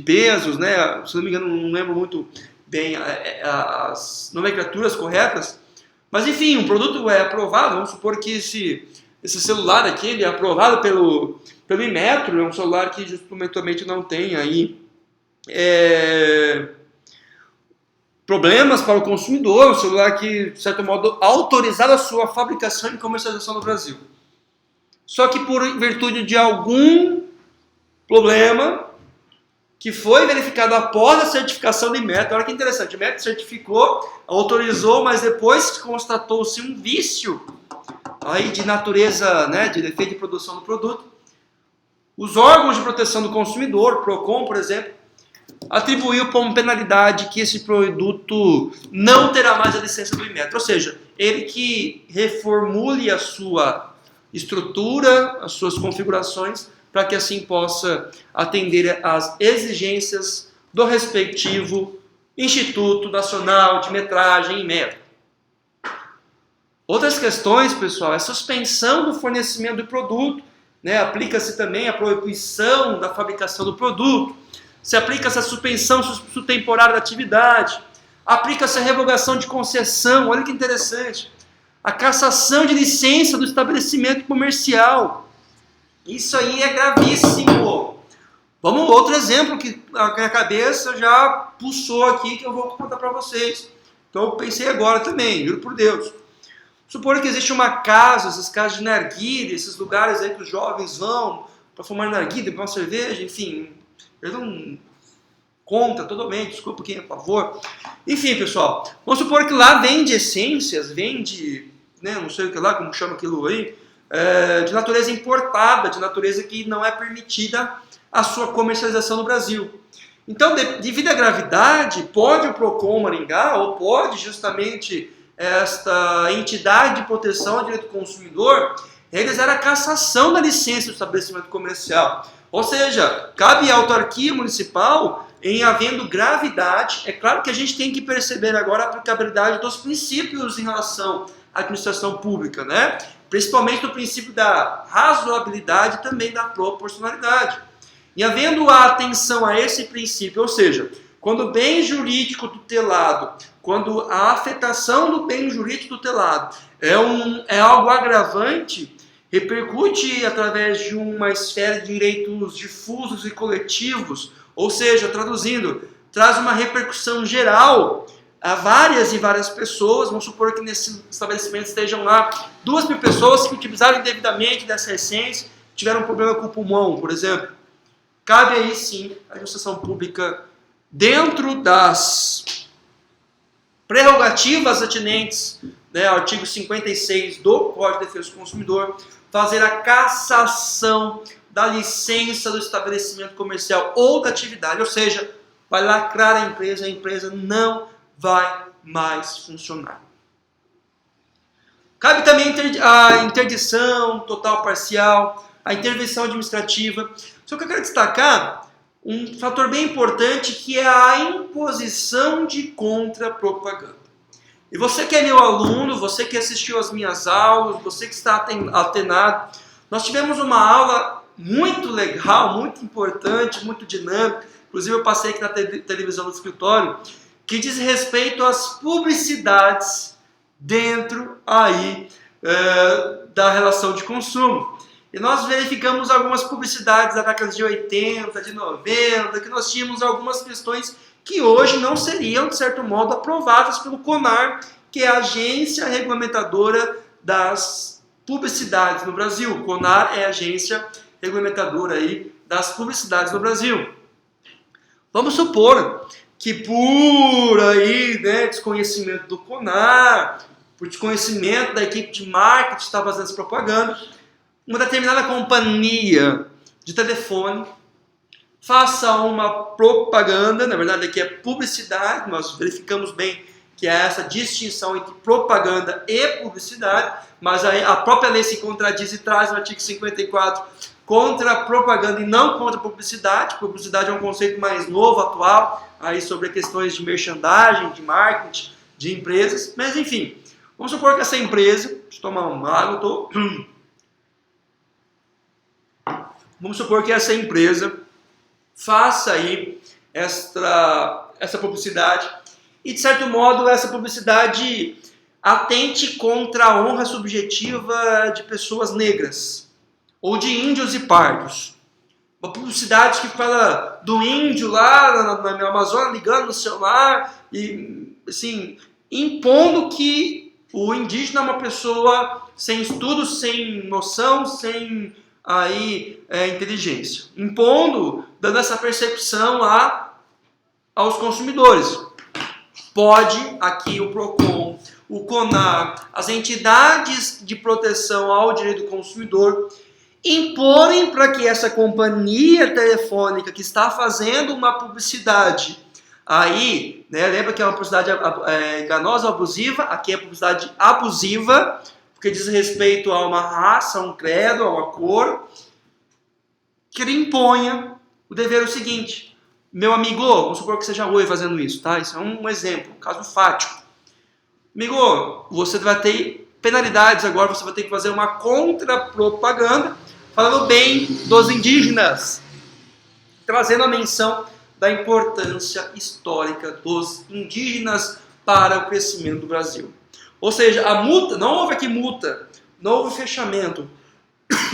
Pesos, né? Se não me engano, não lembro muito bem as nomenclaturas corretas, mas enfim, um produto é aprovado. Vamos supor que esse celular aqui ele é aprovado pelo Inmetro, é um celular que justamente não tem aí problemas para o consumidor, um celular que, de certo modo, autorizado a sua fabricação e comercialização no Brasil. Só que por virtude de algum problema que foi verificado após a certificação do Inmetro, olha que interessante, o Inmetro certificou, autorizou, mas depois constatou-se um vício aí de natureza, né, de defeito de produção do produto, os órgãos de proteção do consumidor, PROCON, por exemplo, atribuiu como penalidade que esse produto não terá mais a licença do Inmetro, ou seja, ele que reformule a sua estrutura, as suas configurações, para que assim possa atender às exigências do respectivo Instituto Nacional de Metragem e Metro. Outras questões, pessoal, é a suspensão do fornecimento do produto, né? Aplica-se também a proibição da fabricação do produto, se aplica-se a suspensão temporária da atividade, aplica-se a revogação de concessão, olha que interessante, a cassação de licença do estabelecimento comercial. Isso aí é gravíssimo. Vamos outro exemplo que a minha cabeça já pulsou aqui, que eu vou contar para vocês. Então eu pensei agora também, juro por Deus. Supor que existe uma casa, essas casas de narguilha, esses lugares aí que os jovens vão para fumar narguilha, para uma cerveja, enfim, eu não contra totalmente, desculpa quem é a favor. Enfim, pessoal, vamos supor que lá vende essências, vende, né, não sei o que lá, como chama aquilo aí, de natureza importada, de natureza que não é permitida a sua comercialização no Brasil. Então, devido à gravidade, pode o PROCON Maringá, ou pode justamente esta entidade de proteção ao direito do consumidor, realizar a cassação da licença do estabelecimento comercial. Ou seja, cabe à autarquia municipal, em havendo gravidade, é claro que a gente tem que perceber agora a aplicabilidade dos princípios em relação à administração pública, né? Principalmente do princípio da razoabilidade e também da proporcionalidade. E havendo a atenção a esse princípio, ou seja, quando o bem jurídico tutelado, quando a afetação do bem jurídico tutelado é algo agravante, repercute através de uma esfera de direitos difusos e coletivos, ou seja, traduzindo, traz uma repercussão geral a várias e várias pessoas. Vamos supor que nesse estabelecimento estejam lá 2.000 pessoas que utilizaram indevidamente dessa essência, tiveram um problema com o pulmão, por exemplo. Cabe aí sim a administração pública, dentro das prerrogativas atinentes, né, ao artigo 56 do Código de Defesa do Consumidor, fazer a cassação da licença do estabelecimento comercial ou da atividade, ou seja, vai lacrar a empresa não vai mais funcionar. Cabe também a interdição total parcial, a intervenção administrativa. Só que eu quero destacar um fator bem importante, que é a imposição de contra-propaganda. E você que é meu aluno, você que assistiu às minhas aulas, você que está atenado, nós tivemos uma aula muito legal, muito importante, muito dinâmica, inclusive eu passei aqui na televisão do escritório, que diz respeito às publicidades dentro aí da relação de consumo. E nós verificamos algumas publicidades da década de 80, de 90, que nós tínhamos algumas questões que hoje não seriam, de certo modo, aprovadas pelo CONAR, que é a agência regulamentadora das publicidades no Brasil. O CONAR é a agência regulamentadora aí das publicidades no Brasil. Vamos supor que por aí, né, desconhecimento do CONAR, por desconhecimento da equipe de marketing que está fazendo essa propaganda, uma determinada companhia de telefone faça uma propaganda, na verdade aqui é publicidade, nós verificamos bem que é essa distinção entre propaganda e publicidade, mas a própria lei se contradiz e traz no artigo 54 contra a propaganda e não contra a publicidade. Publicidade é um conceito mais novo, atual, aí sobre questões de merchandising, de marketing, de empresas, mas enfim, vamos supor que essa empresa, deixa eu tomar uma água, vamos supor que essa empresa faça aí essa publicidade e, de certo modo, essa publicidade atente contra a honra subjetiva de pessoas negras ou de índios e pardos. Uma publicidade que fala do índio lá na Amazônia ligando no celular e, assim, impondo que o indígena é uma pessoa sem estudo, sem noção, sem inteligência, impondo, dando essa percepção aos consumidores. Pode aqui o PROCON, o CONAR, as entidades de proteção ao direito do consumidor imporem para que essa companhia telefônica que está fazendo uma publicidade aí, né, lembra que é uma publicidade enganosa, abusiva, aqui é publicidade abusiva, porque diz respeito a uma raça, a um credo, a uma cor, que ele imponha o dever o seguinte: meu amigo, vamos supor que seja Oi fazendo isso, tá? Isso é um exemplo, um caso fático. Amigo, você vai ter penalidades agora, você vai ter que fazer uma contra-propaganda falando bem dos indígenas, trazendo a menção da importância histórica dos indígenas para o crescimento do Brasil. Ou seja, a multa, não houve aqui multa, não houve fechamento,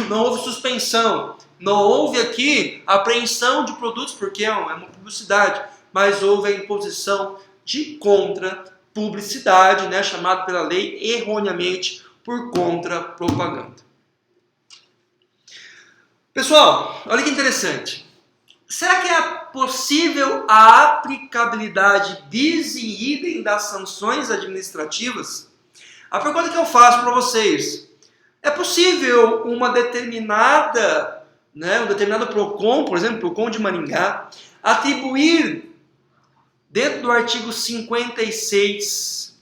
não houve suspensão, não houve aqui apreensão de produtos, porque é uma publicidade, mas houve a imposição de contra-publicidade, né, chamado pela lei erroneamente por contra-propaganda. Pessoal, olha que interessante. Será que é possível a aplicabilidade bis in idem das sanções administrativas? A pergunta que eu faço para vocês: é possível uma determinada, um determinado PROCON, por exemplo, PROCON de Maringá, atribuir, dentro do artigo 56,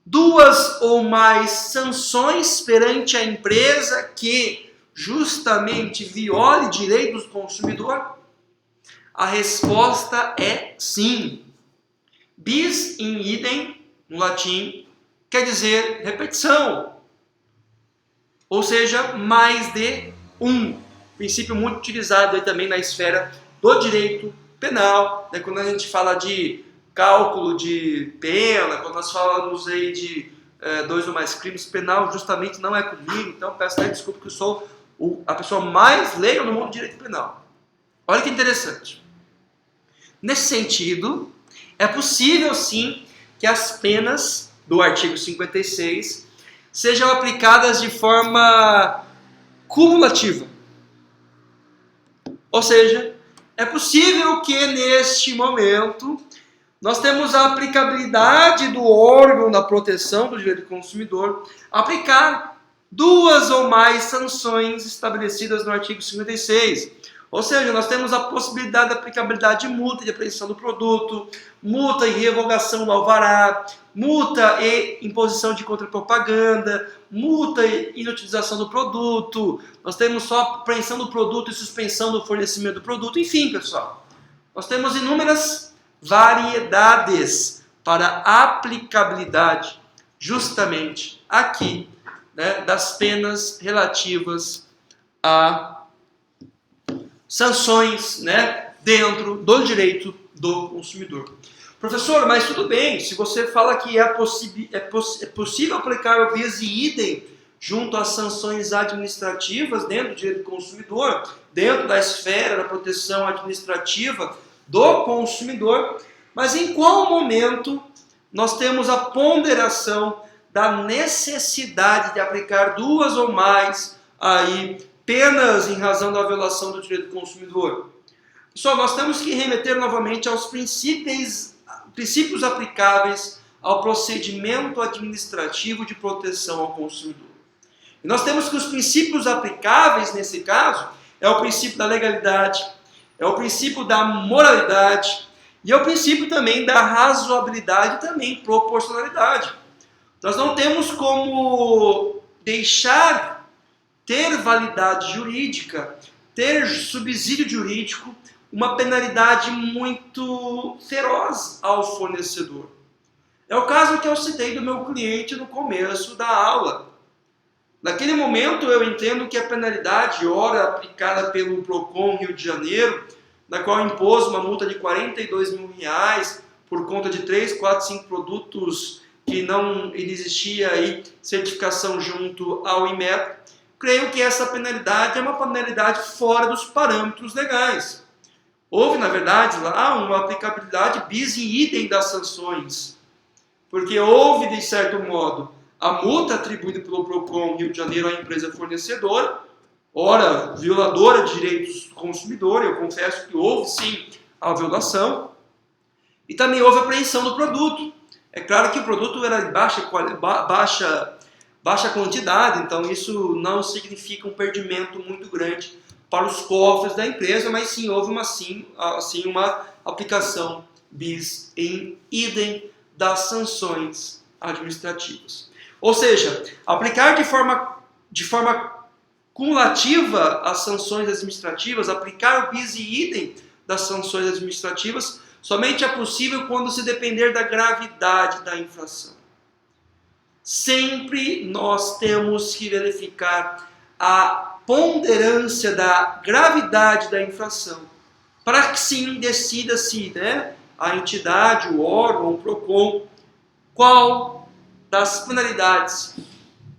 2 ou mais sanções perante a empresa que justamente viole direitos do consumidor? A resposta é sim. Bis in idem, no latim, quer dizer repetição, ou seja, mais de um. Princípio muito utilizado aí também na esfera do direito penal, né? Quando a gente fala de cálculo de pena, quando nós falamos aí de dois ou mais crimes, penal justamente não é comigo, então peço até desculpa que eu sou a pessoa mais leiga no mundo do direito penal. Olha que interessante. Nesse sentido, é possível sim que as penas do artigo 56 sejam aplicadas de forma cumulativa. Ou seja, é possível que neste momento nós temos a aplicabilidade do órgão da proteção do direito do consumidor aplicar duas ou mais sanções estabelecidas no artigo 56. Ou seja, nós temos a possibilidade da aplicabilidade de multa de apreensão do produto, multa e revogação do alvará, multa e imposição de contrapropaganda, multa e inutilização do produto, nós temos só apreensão do produto e suspensão do fornecimento do produto, enfim, pessoal. Nós temos inúmeras variedades para aplicabilidade justamente aqui, né, das penas relativas a sanções, né, dentro do direito do consumidor. Professor, mas tudo bem, se você fala que é possível aplicar o bis e idem junto às sanções administrativas dentro do direito do consumidor, dentro da esfera da proteção administrativa do consumidor, mas em qual momento nós temos a ponderação da necessidade de aplicar duas ou mais penas em razão da violação do direito do consumidor? Pessoal, nós temos que remeter novamente aos princípios aplicáveis ao procedimento administrativo de proteção ao consumidor. E nós temos que os princípios aplicáveis nesse caso é o princípio da legalidade, é o princípio da moralidade e é o princípio também da razoabilidade e também proporcionalidade. Nós não temos como deixar ter validade jurídica, ter subsídio jurídico, uma penalidade muito feroz ao fornecedor. É o caso que eu citei do meu cliente no começo da aula. Naquele momento eu entendo que a penalidade, ora aplicada pelo PROCON Rio de Janeiro, na qual impôs uma multa de R$42 mil por conta de 3, 4, 5 produtos que não existia aí certificação junto ao Inmetro, creio que essa penalidade é uma penalidade fora dos parâmetros legais. Houve, na verdade, lá uma aplicabilidade bis in idem das sanções, porque houve, de certo modo, a multa atribuída pelo PROCON Rio de Janeiro à empresa fornecedora, ora, violadora de direitos do consumidor, eu confesso que houve sim a violação, e também houve a apreensão do produto. É claro que o produto era de baixa quantidade, então isso não significa um perdimento muito grande para os cofres da empresa, mas sim houve uma aplicação bis in idem das sanções administrativas. Ou seja, aplicar de forma cumulativa as sanções administrativas, aplicar o bis in idem das sanções administrativas, somente é possível quando se depender da gravidade da infração. Sempre nós temos que verificar a ponderância da gravidade da infração, para que sim decida-se, né, a entidade, o órgão, o PROCON, qual das penalidades,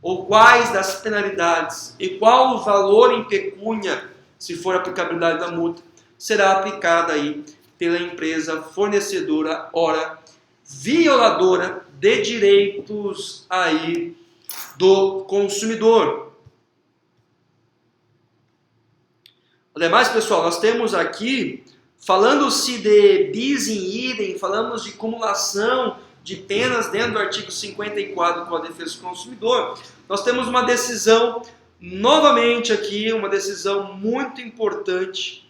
ou quais das penalidades, e qual o valor em pecúnia, se for a aplicabilidade da multa, será aplicada aí pela empresa fornecedora, ora, violadora de direitos aí do consumidor. Ademais, pessoal, nós temos aqui, falando-se de bis in idem, falamos de cumulação de penas dentro do artigo 54 do Código de Defesa do Consumidor, nós temos uma decisão, novamente aqui, uma decisão muito importante,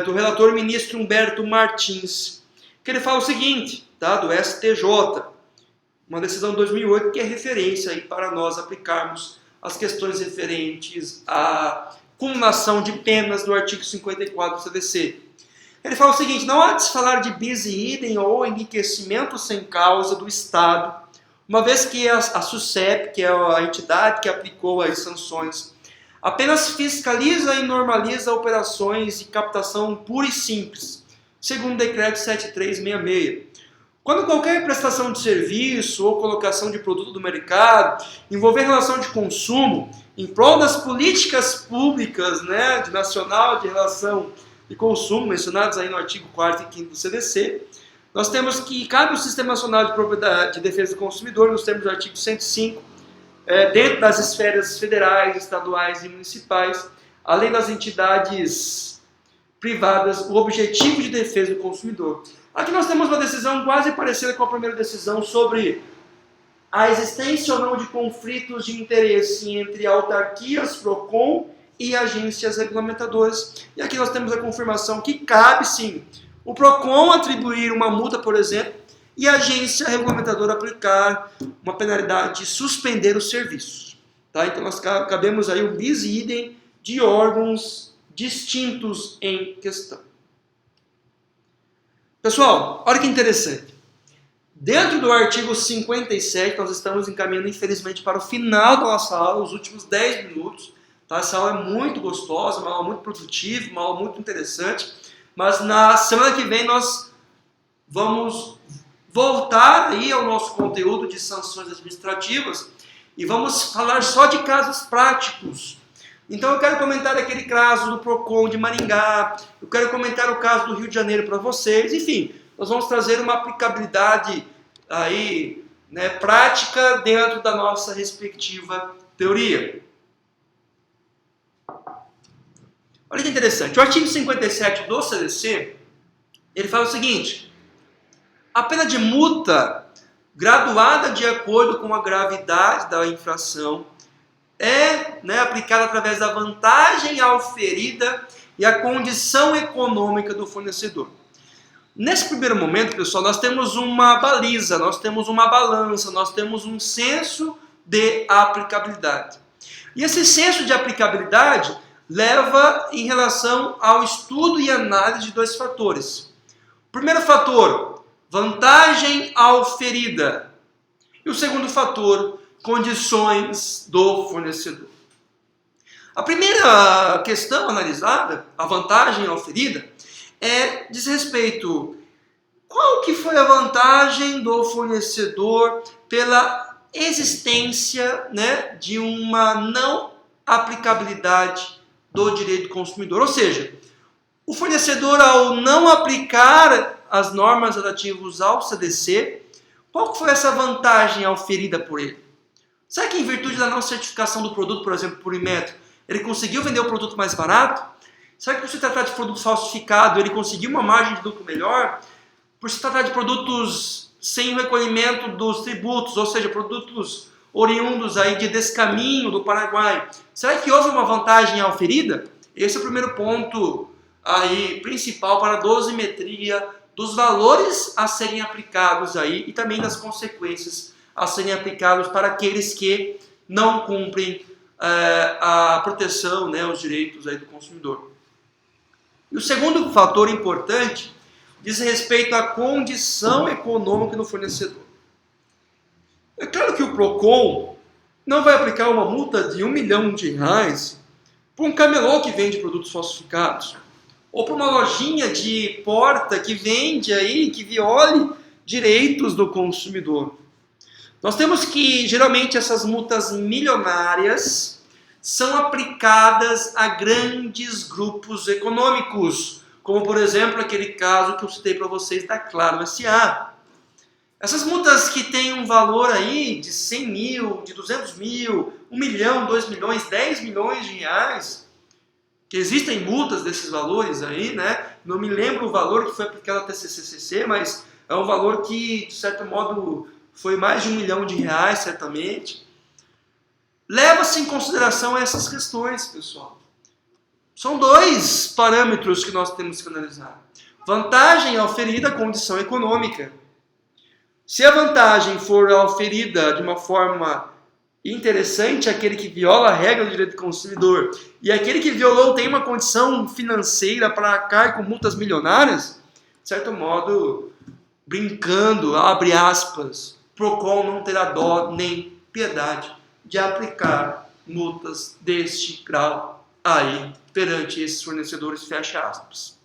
do relator ministro Humberto Martins, que ele fala o seguinte, tá, do STJ, uma decisão de 2008 que é referência aí para nós aplicarmos as questões referentes à cumulação de penas do artigo 54 do CDC. Ele fala o seguinte, não há de se falar de bis in idem ou enriquecimento sem causa do Estado, uma vez que a SUSEP, que é a entidade que aplicou as sanções, apenas fiscaliza e normaliza operações de captação pura e simples, segundo o decreto 7366. Quando qualquer prestação de serviço ou colocação de produto do mercado envolver relação de consumo em prol das políticas públicas, né, de nacional de relação de consumo, mencionados aí no artigo 4º e 5º do CDC, nós temos que cabe ao Sistema Nacional de Propriedade de Defesa do Consumidor, nos termos do artigo 105, dentro das esferas federais, estaduais e municipais, além das entidades privadas, o objetivo de defesa do consumidor. Aqui nós temos uma decisão quase parecida com a primeira decisão sobre a existência ou não de conflitos de interesse entre autarquias, PROCON e agências regulamentadoras. E aqui nós temos a confirmação que cabe sim o PROCON atribuir uma multa, por exemplo, e a agência regulamentadora aplicar uma penalidade de suspender os serviços. Tá? Então nós cabemos aí o bis idem de órgãos distintos em questão. Pessoal, olha que interessante. Dentro do artigo 57, nós estamos encaminhando, infelizmente, para o final da nossa aula, os últimos 10 minutos. Tá? Essa aula é muito gostosa, uma aula muito produtiva, uma aula muito interessante. Mas na semana que vem nós vamos voltar aí ao nosso conteúdo de sanções administrativas e vamos falar só de casos práticos. Então eu quero comentar aquele caso do PROCON de Maringá, eu quero comentar o caso do Rio de Janeiro para vocês, enfim, nós vamos trazer uma aplicabilidade aí, né, prática dentro da nossa respectiva teoria. Olha que interessante, o artigo 57 do CDC, ele fala o seguinte: a pena de multa graduada de acordo com a gravidade da infração é, né, aplicada através da vantagem auferida e a condição econômica do fornecedor. Nesse primeiro momento, pessoal, nós temos uma baliza, nós temos uma balança, nós temos um senso de aplicabilidade. E esse senso de aplicabilidade leva em relação ao estudo e análise de dois fatores. O primeiro fator, vantagem auferida. E o segundo fator, condições do fornecedor. A primeira questão analisada, a vantagem auferida, diz respeito qual que foi a vantagem do fornecedor pela existência, né, de uma não aplicabilidade do direito do consumidor. Ou seja, o fornecedor, ao não aplicar as normas relativas ao CDC, qual que foi essa vantagem auferida por ele? Será que em virtude da não certificação do produto, por exemplo, por Inmetro, ele conseguiu vender o produto mais barato? Será que por se tratar de produto falsificado, ele conseguiu uma margem de lucro melhor? Por se tratar de produtos sem o recolhimento dos tributos, ou seja, produtos oriundos aí de descaminho do Paraguai, será que houve uma vantagem auferida? Esse é o primeiro ponto aí principal para a dosimetria dos valores a serem aplicados aí e também das consequências a serem aplicados para aqueles que não cumprem a proteção, né, os direitos aí do consumidor. E o segundo fator importante diz respeito à condição econômica do fornecedor. É claro que o PROCON não vai aplicar uma multa de R$1 milhão para um camelô que vende produtos falsificados, ou para uma lojinha de porta que vende aí, que viole direitos do consumidor. Nós temos que, geralmente, essas multas milionárias são aplicadas a grandes grupos econômicos, como, por exemplo, aquele caso que eu citei para vocês da Claro S.A. Essas multas que têm um valor aí de 100 mil, de 200 mil, 1 milhão, 2 milhões, 10 milhões de reais, que existem multas desses valores aí, né? Não me lembro o valor que foi aplicado até CCCC, mas é um valor que, de certo modo, foi mais de R$1 milhão, certamente. Leva-se em consideração essas questões, pessoal. São dois parâmetros que nós temos que analisar. Vantagem auferida, condição econômica. Se a vantagem for auferida de uma forma interessante, aquele que viola a regra do direito do consumidor, e aquele que violou tem uma condição financeira para arcar com multas milionárias, de certo modo, brincando, abre aspas, PROCON não terá dó nem piedade de aplicar multas deste grau aí perante esses fornecedores, fecha aspas.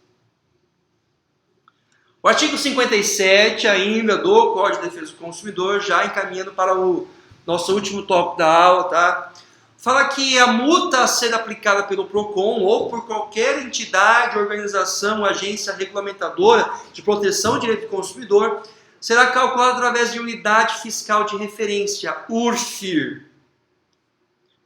O artigo 57 ainda do Código de Defesa do Consumidor, já encaminhando para o nosso último tópico da aula, tá? Fala que a multa a ser aplicada pelo PROCON ou por qualquer entidade, organização, agência regulamentadora de proteção do direito do consumidor será calculada através de unidade fiscal de referência, URFIR.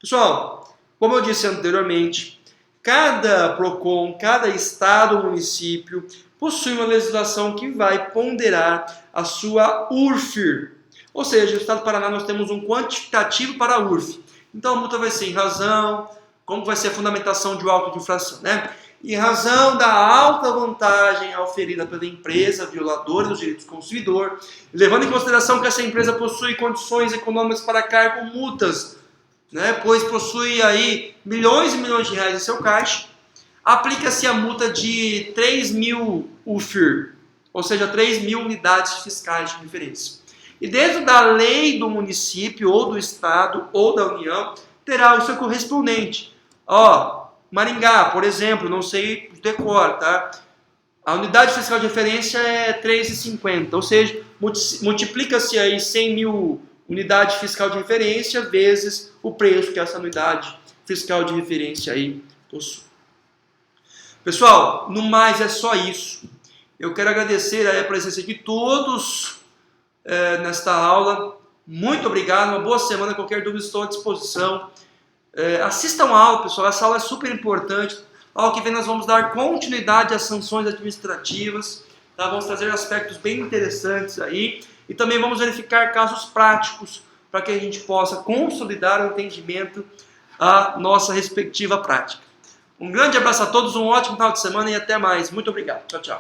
Pessoal, como eu disse anteriormente, cada PROCON, cada estado ou município possui uma legislação que vai ponderar a sua URFIR. Ou seja, no estado do Paraná nós temos um quantificativo para a URF. Então a multa vai ser em razão, como vai ser a fundamentação de auto de infração, né? Em razão da alta vantagem oferida pela empresa violadora dos direitos do consumidor, levando em consideração que essa empresa possui condições econômicas para arcar com multas, né? Pois possui aí milhões e milhões de reais em seu caixa, aplica-se a multa de 3.000 UFIR, ou seja, 3.000 unidades fiscais de referência. E dentro da lei do município, ou do estado, ou da União, terá o seu correspondente. Maringá, por exemplo, não sei de decor, tá? A unidade fiscal de referência é 3,50, ou seja, multiplica-se aí 100.000 unidades fiscal de referência vezes o preço que essa unidade fiscal de referência aí possui. Pessoal, no mais é só isso. Eu quero agradecer a presença de todos nesta aula. Muito obrigado, uma boa semana. Qualquer dúvida estou à disposição. Assistam a aula, pessoal, essa aula é super importante. A aula que vem nós vamos dar continuidade às sanções administrativas, tá? Vamos trazer aspectos bem interessantes aí e também vamos verificar casos práticos para que a gente possa consolidar o entendimento à nossa respectiva prática. Um grande abraço a todos, um ótimo final de semana e até mais. Muito obrigado. Tchau, tchau.